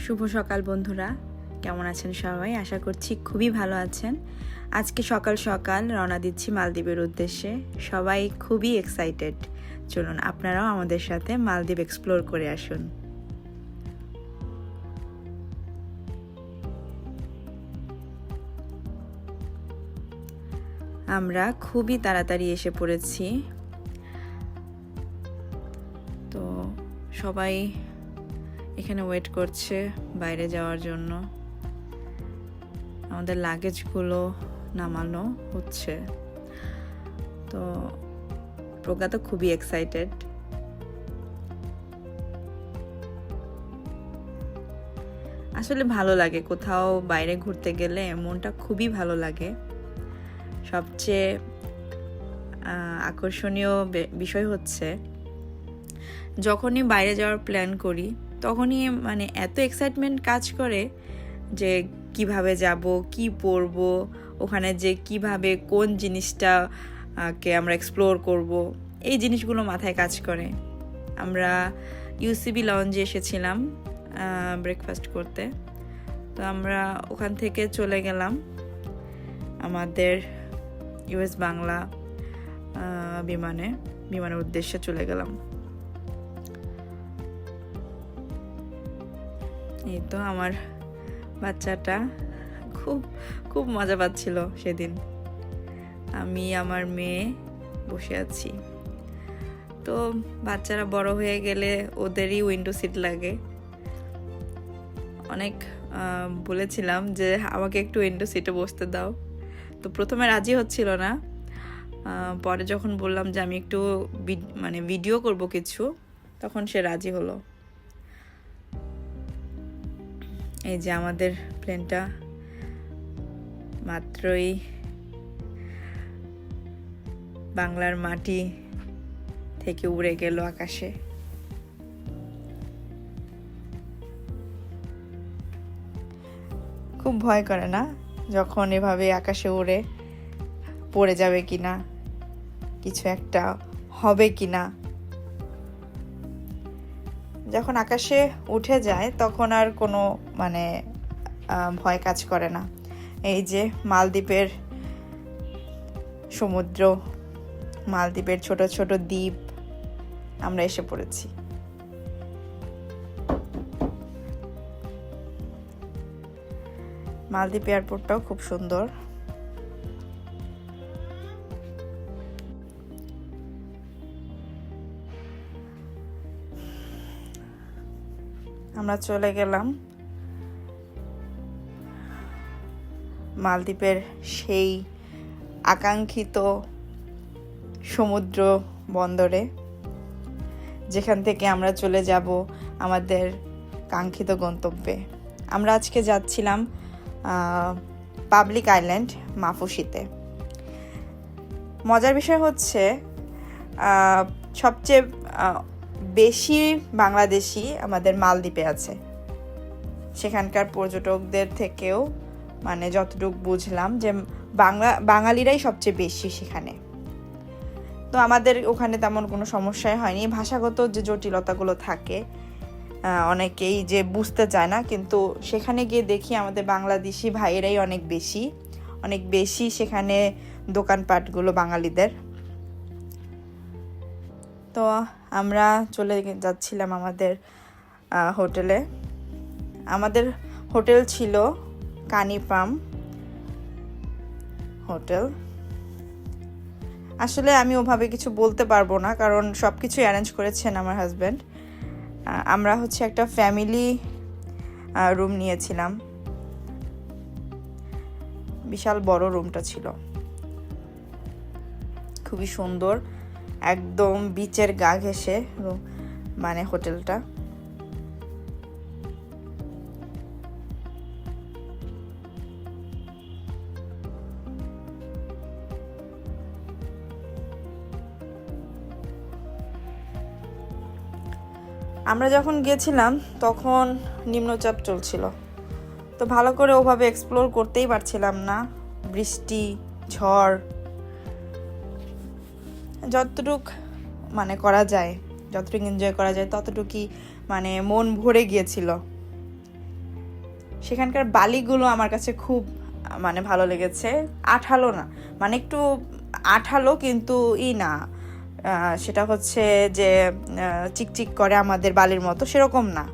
শুভ সকাল বন্ধুরা, কেমন আছেন সবাই? আশা করছি খুবই ভালো আছেন। আজকে সকাল সকাল রওনা দিচ্ছি মালদ্বীপের উদ্দেশ্যে। সবাই খুবই এক্সাইটেড। চলুন আপনারাও আমাদের সাথে মালদ্বীপ এক্সপ্লোর করে আসুন। আমরা খুবই তাড়াতাড়ি এসে পড়েছি। তো সবাই এখানে ওয়েট করছে বাইরে যাওয়ার জন্য। আমাদের লাগেজগুলো নামানো হচ্ছে। তো প্রজ্ঞা তো খুবই এক্সাইটেড। আসলে ভালো লাগে কোথাও বাইরে ঘুরতে গেলে, মনটা খুবই ভালো লাগে। সবচেয়ে আকর্ষণীয় বিষয় হচ্ছে যখনই বাইরে যাওয়ার প্ল্যান করি তখনই মানে এত এক্সাইটমেন্ট কাজ করে যে কিভাবে যাব, কি পরব, ওখানে যে কিভাবে কোন জিনিসটাকে আমরা এক্সপ্লোর করব, এই জিনিসগুলো মাথায় কাজ করে। আমরা ইউসিবি লঞ্চে এসেছিলাম ব্রেকফাস্ট করতে। তো আমরা ওখান থেকে চলে গেলাম আমাদের ইউএস বাংলা বিমানের উদ্দেশ্যে চলে গেলাম। এই তো আমার বাচ্চাটা খুব খুব মজা পাচ্ছিল সেদিন। আমি আমার মেয়ে বসে আছি। তো বাচ্চারা বড় হয়ে গেলে ওদেরই উইন্ডো সিট লাগে। অনেক বলেছিলাম যে আমাকে একটু উইন্ডো সিটে বসতে দাও। তো প্রথমে রাজি হচ্ছিল না। পরে যখন বললাম যে আমি একটু ভিডিও করব কিছু, তখন সে রাজি হলো। এই যে আমাদের প্লেনটা মাত্রই বাংলার মাটি থেকে উড়ে গেল আকাশে। খুব ভয় করে না যখন এভাবে আকাশে উড়ে? পড়ে যাবে কিনা, কিছু একটা হবে কিনা। যখন আকাশে উঠে যায় তখন আর কোনো ভয় কাজ করে না। এই যে মালদ্বীপের সমুদ্র, মালদ্বীপের ছোট ছোট দ্বীপ, আমরা এসে পড়েছি। মালদ্বীপ এয়ারপোর্টটাও খুব সুন্দর। আমরা চলে গেলাম মালদ্বীপের সেই আকাঙ্ক্ষিত সমুদ্র বন্দরে, যেখান থেকে আমরা চলে যাব আমাদের কাঙ্ক্ষিত গন্তব্যে। আমরা আজকে যাচ্ছিলাম পাবলিক আইল্যান্ড মাফুসিতে। মজার বিষয় হচ্ছে সবচেয়ে বেশি বাংলাদেশি আমাদের মালদ্বীপে আছে। সেখানকার পর্যটকদের থেকেও যতটুকু বুঝলাম যে বাঙালিরাই সবচেয়ে বেশি সেখানে। তো আমাদের ওখানে তেমন কোনো সমস্যাই হয়নি। ভাষাগত যে জটিলতাগুলো থাকে, অনেকেই যে বুঝতে চায় না, কিন্তু সেখানে গিয়ে দেখি আমাদের বাংলাদেশি ভাইয়েরাই অনেক বেশি সেখানে দোকানপাটগুলো বাঙালিদের। তো আমরা চলে যাচ্ছিলাম আমাদের হোটেলে। আমাদের হোটেল ছিল কানি পাম হোটেল। আসলে আমি ওভাবে কিছু বলতে পারবো না, কারণ সব কিছু অ্যারেঞ্জ করেছেন আমার হাজব্যান্ড। আমরা একটা ফ্যামিলি রুম নিয়েছিলাম। বিশাল বড় রুমটা ছিল, খুবই সুন্দর, একদম বিচের গা ঘেঁষে হোটেলটা। আমরা যখন গেছিলাম তখন নিম্নচাপ চলছিল, তো ভালো করে ওভাবে এক্সপ্লোর করতেই পারছিলাম না। বৃষ্টি, ঝড়, যতটুক এনজয় করা যায় ততটুকুই মন ভরে গিয়েছিল। সেখানকার বালিগুলো আমার কাছে খুব মানে ভালো লেগেছে। আঠালো না, মানে একটু আঠালো কিন্তু না, সেটা হচ্ছে যে চিকচিক করে আমাদের বালির মতো, সেরকম না,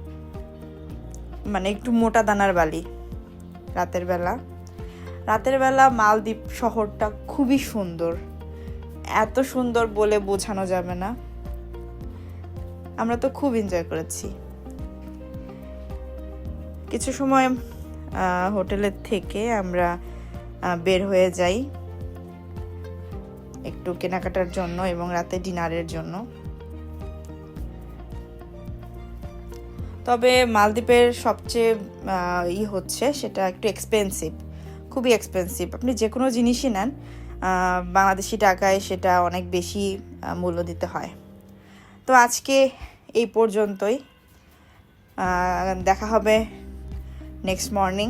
মানে একটু মোটা দানার বালি। রাতের বেলা মালদ্বীপ শহরটা খুবই সুন্দর, এত সুন্দর বলে বোঝানো যাবে না। আমরা তো খুব এনজয় করেছি। কিছু সময় হোটেলের থেকে আমরা বের হয়ে যাই একটু কেনাকাটার জন্য এবং রাতে ডিনারের জন্য। তবে মালদ্বীপের সবচেয়ে হচ্ছে সেটা একটু এক্সপেন্সিভ, খুবই এক্সপেন্সিভ। আপনি যে কোনো জিনিসই নেন বাংলাদেশি টাকায় সেটা অনেক বেশি মূল্য দিতে হয়। তো আজকে এই পর্যন্তই, দেখা হবে নেক্সট মর্নিং।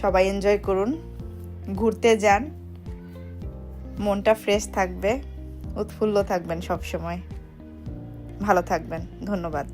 সবাই এনজয় করুন, ঘুরতে যান, মনটা ফ্রেশ থাকবে, উৎফুল্ল থাকবেন সব সময়। ভালো থাকবেন, ধন্যবাদ।